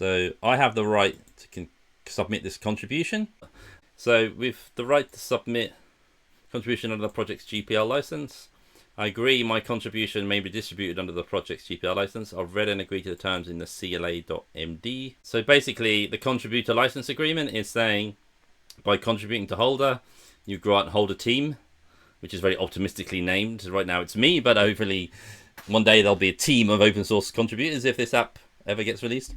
So I have the right to submit this contribution. So with the right to submit contribution under the project's GPL license, I agree my contribution may be distributed under the project's GPL license. I've read and agreed to the terms in the CLA.md. So basically, the contributor license agreement is saying, by contributing to Holder, you grant Holder team, which is very optimistically named. Right now it's me, but hopefully one day there'll be a team of open source contributors if this app ever gets released.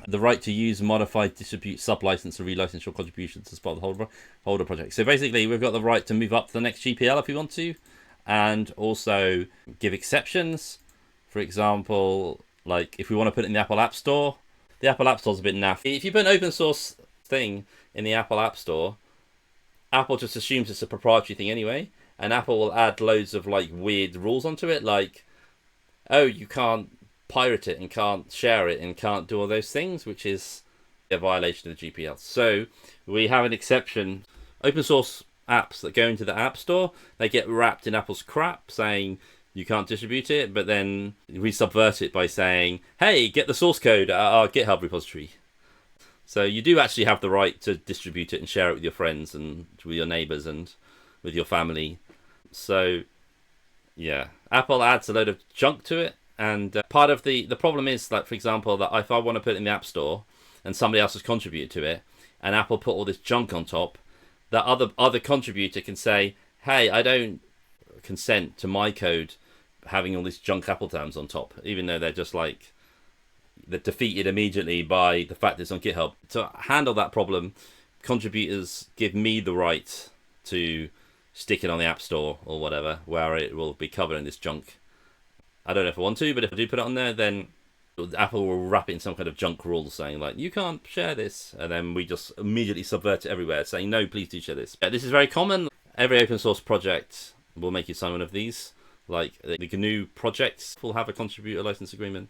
The right to use, modify, distribute, sub-license, or relicense your contributions as part of the Holder project. So basically, we've got the right to move up to the next GPL if we want to, and also give exceptions. For example, like if we want to put it in the Apple App Store, the Apple App Store is a bit naff. If you put an open source thing in the Apple App Store, Apple just assumes it's a proprietary thing anyway, and Apple will add loads of like weird rules onto it, like, oh, you can't pirate it and can't share it and can't do all those things, which is a violation of the GPL. So we have an exception. Open source apps that go into the App Store, they get wrapped in Apple's crap saying you can't distribute it, but then we subvert it by saying, hey, get the source code at our GitHub repository. So you do actually have the right to distribute it and share it with your friends and with your neighbors and with your family. So yeah, Apple adds a load of junk to it. And part of the problem is, like, for example, that if I want to put it in the App Store and somebody else has contributed to it and Apple put all this junk on top, that other contributor can say, hey, I don't consent to my code having all this junk Apple terms on top, even though they're just like, they're defeated immediately by the fact that it's on GitHub. To handle that problem, contributors give me the right to stick it on the App Store or whatever, where it will be covered in this junk. I don't know if I want to, but if I do put it on there, then Apple will wrap it in some kind of junk rule saying, like, you can't share this. And then we just immediately subvert it everywhere, saying, no, please do share this. This is very common. Every open source project will make you sign one of these. Like, the GNU projects will have a contributor license agreement.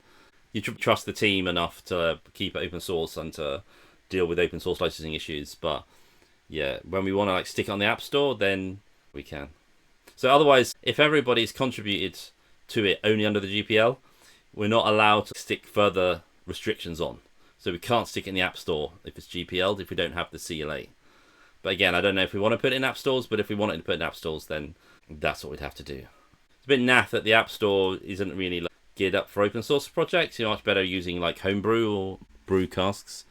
You trust the team enough to keep it open source and to deal with open source licensing issues. But yeah, when we want to like stick it on the App Store, then we can. So otherwise, if everybody's contributed to it only under the GPL, we're not allowed to stick further restrictions on. So we can't stick it in the App Store if it's GPL'd if we don't have the CLA. But again, I don't know if we want to put it in App Stores, but if we wanted to put it in App Stores, then that's what we'd have to do. It's a bit naff that the App Store isn't really like geared up for open source projects. You're much better using like Homebrew or brew casks.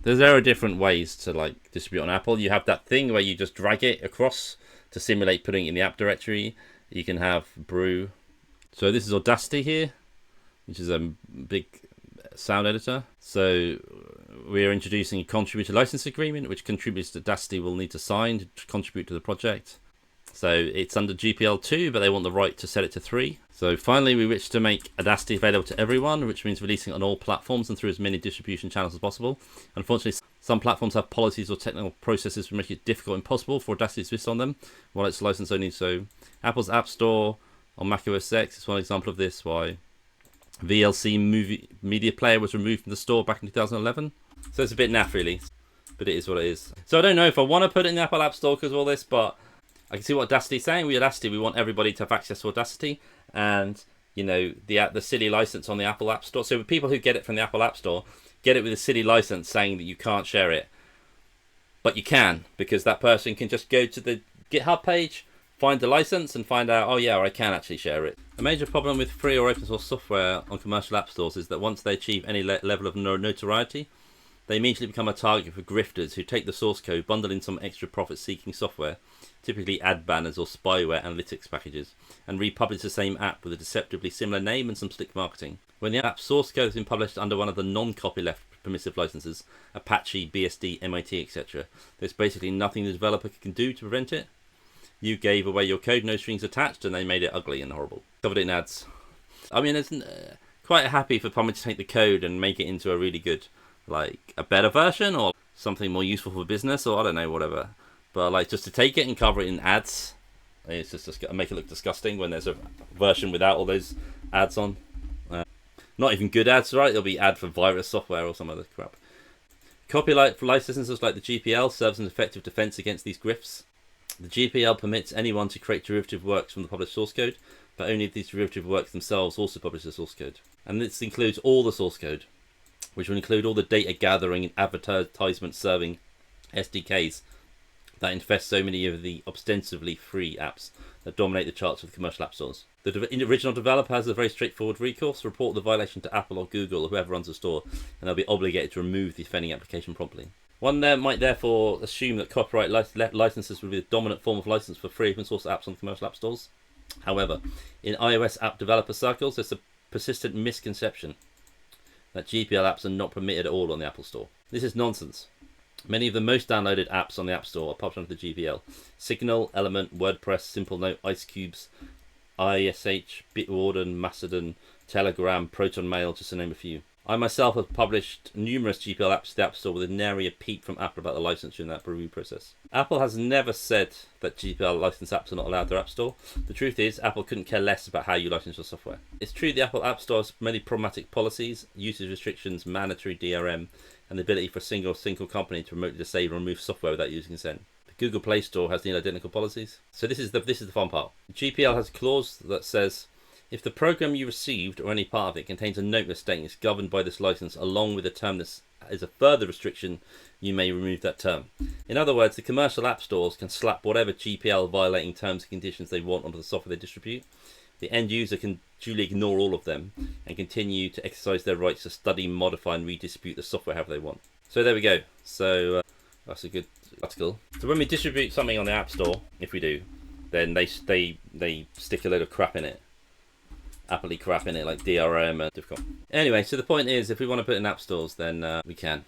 There are different ways to like distribute on Apple. You have that thing where you just drag it across to simulate putting it in the app directory. You can have brew. So this is Audacity here, which is a big sound editor. So we're introducing a contributor license agreement, which contributors to Audacity will need to sign to contribute to the project. So it's under GPL 2, but they want the right to set it to 3. So finally, we wish to make Audacity available to everyone, which means releasing on all platforms and through as many distribution channels as possible. Unfortunately, some platforms have policies or technical processes which make it difficult or impossible for Audacity to exist on them, while it's license only. So Apple's App Store on Mac OS X is one example of this, why VLC Media Player was removed from the store back in 2011. So it's a bit naff, really, but it is what it is. So I don't know if I want to put it in the Apple App Store because of all this, but I can see what Audacity is saying. With Audacity, we want everybody to have access to Audacity, and you know the silly license on the Apple App Store. So people who get it from the Apple App Store get it with a silly license saying that you can't share it, but you can, because that person can just go to the GitHub page, find the license and find out, oh yeah, I can actually share it. A major problem with free or open source software on commercial app stores is that once they achieve any level of notoriety, they immediately become a target for grifters who take the source code, bundle in some extra profit-seeking software, typically ad banners or spyware analytics packages, and republish the same app with a deceptively similar name and some slick marketing. When the app source code has been published under one of the non-copyleft permissive licenses, Apache, BSD, MIT, etc., there's basically nothing the developer can do to prevent it. You gave away your code, no strings attached, and they made it ugly and horrible. Covered it in ads. I mean, it's quite happy for someone to take the code and make it into a really good, like, a better version or something more useful for business, or I don't know, whatever. But, like, just to take it and cover it in ads, it's just make it look disgusting when there's a version without all those ads on. Not even good ads, right? It'll be ad for virus software or some other crap. Copyright for licenses like the GPL serves an effective defense against these grifts. The GPL permits anyone to create derivative works from the published source code, but only if these derivative works themselves also publish the source code. And this includes all the source code. which will include all the data gathering and advertisement serving SDKs that infest so many of the ostensibly free apps that dominate the charts of the commercial app stores. The original developer has a very straightforward recourse: report the violation to Apple or Google or whoever runs the store, and they'll be obligated to remove the offending application promptly. One there might therefore assume that copyright licenses would be the dominant form of license for free open source apps on commercial app stores. However, in iOS app developer circles, there's a persistent misconception that GPL apps are not permitted at all on the Apple Store. This is nonsense. Many of the most downloaded apps on the App Store are published under the GPL. Signal, Element, WordPress, SimpleNote, IceCubes, ISH, Bitwarden, Mastodon, Telegram, Proton Mail, just to name a few. I myself have published numerous GPL apps to the App Store with nary a peep from Apple about the license during that review process. Apple has never said that GPL licensed apps are not allowed their App Store. The truth is, Apple couldn't care less about how you license your software. It's true the Apple App Store has many problematic policies, usage restrictions, mandatory DRM, and the ability for a single company to remotely disable or remove software without using consent. The Google Play Store has nearly identical policies. So this is the fun part. GPL has a clause that says, if the program you received or any part of it contains a note stating it's governed by this license along with a term that is a further restriction, you may remove that term. In other words, the commercial app stores can slap whatever GPL violating terms and conditions they want onto the software they distribute. The end user can duly ignore all of them and continue to exercise their rights to study, modify and redistribute the software however they want. So there we go. So that's a good article. So when we distribute something on the App Store, if we do, then they stick a load of crap in it. Appley crap in it, like DRM and difficult. Anyway, so the point is, if we want to put it in app stores, then we can.